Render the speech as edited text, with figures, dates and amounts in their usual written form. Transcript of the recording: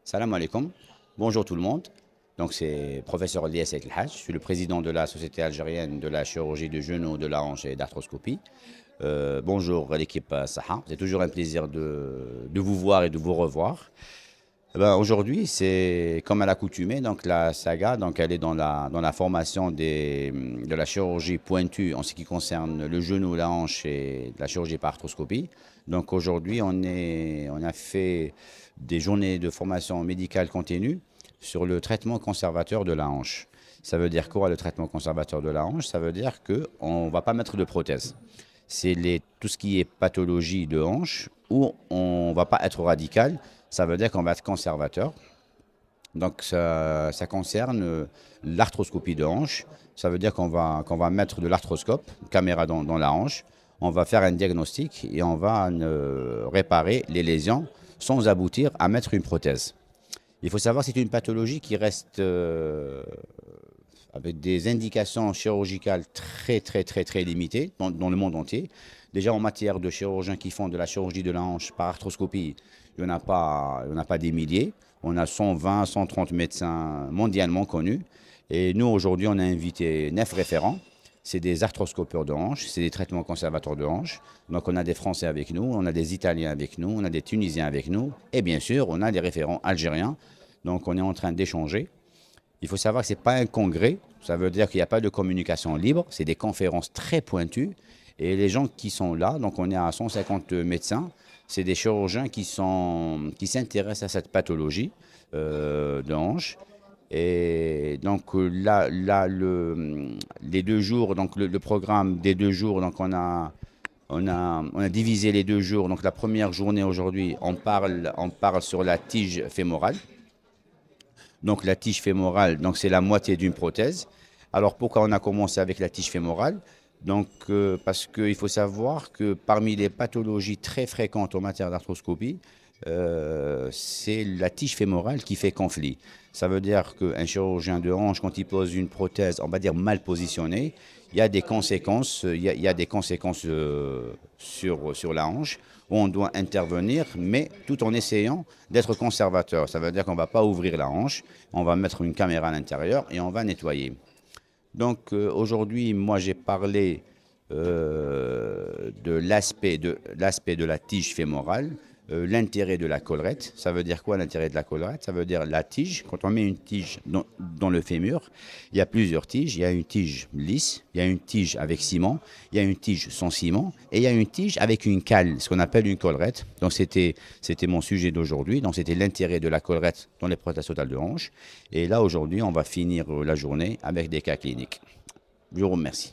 Salam alaikum. Bonjour tout le monde. Donc c'est professeur Elias El Haj. Je suis le président de la Société algérienne de la chirurgie du genou, de la hanche et d'arthroscopie. Bonjour à l'équipe Saha. C'est toujours un plaisir de vous voir et de vous revoir. Aujourd'hui, c'est comme à l'accoutumée, donc la saga, donc elle est dans la formation de la chirurgie pointue en ce qui concerne le genou, la hanche et la chirurgie par arthroscopie. Donc aujourd'hui, on a fait des journées de formation médicale continue sur le traitement conservateur de la hanche. Ça veut dire quoi le traitement conservateur de la hanche? Ça veut dire qu'on ne va pas mettre de prothèse. C'est tout ce qui est pathologie de hanche où on ne va pas être radical. Ça veut dire qu'on va être conservateur. Donc ça concerne l'arthroscopie de hanche. Ça veut dire qu'on va mettre de l'arthroscope, une caméra dans la hanche. On va faire un diagnostic et on va réparer les lésions sans aboutir à mettre une prothèse. Il faut savoir que c'est une pathologie qui reste avec des indications chirurgicales très limitées dans le monde entier. Déjà en matière de chirurgiens qui font de la chirurgie de la hanche par arthroscopie, il n'y en a pas des milliers. On a 120, 130 médecins mondialement connus. Et nous, aujourd'hui, on a invité 9 référents. C'est des arthroscopeurs de hanche, c'est des traitements conservateurs de hanche. Donc on a des Français avec nous, on a des Italiens avec nous, on a des Tunisiens avec nous. Et bien sûr, on a des référents algériens. Donc on est en train d'échanger. Il faut savoir que ce n'est pas un congrès, ça veut dire qu'il n'y a pas de communication libre, c'est des conférences très pointues. Et les gens qui sont là, donc on est à 150 médecins, c'est des chirurgiens qui s'intéressent à cette pathologie de hanche. Et donc là les 2 jours, donc le programme des 2 jours, donc on a divisé les 2 jours. Donc la première journée aujourd'hui, on parle sur la tige fémorale. Donc la tige fémorale, donc c'est la moitié d'une prothèse. Alors pourquoi on a commencé avec la tige fémorale? Donc parce qu'il faut savoir que parmi les pathologies très fréquentes en matière d'arthroscopie, c'est la tige fémorale qui fait conflit. Ça veut dire qu'un chirurgien de hanche, quand il pose une prothèse, on va dire mal positionnée, il y a des conséquences, sur la hanche où on doit intervenir, mais tout en essayant d'être conservateur. Ça veut dire qu'on ne va pas ouvrir la hanche, on va mettre une caméra à l'intérieur et on va nettoyer. Donc aujourd'hui, moi j'ai parlé de l'aspect de la tige fémorale, l'intérêt de la collerette. Ça veut dire quoi l'intérêt de la collerette? Ça veut dire la tige. Quand on met une tige dans le fémur, il y a plusieurs tiges. Il y a une tige lisse, il y a une tige avec ciment, il y a une tige sans ciment et il y a une tige avec une cale, ce qu'on appelle une collerette. Donc c'était mon sujet d'aujourd'hui. Donc c'était l'intérêt de la collerette dans les prothèses totales de hanche. Et là aujourd'hui, on va finir la journée avec des cas cliniques. Je vous remercie.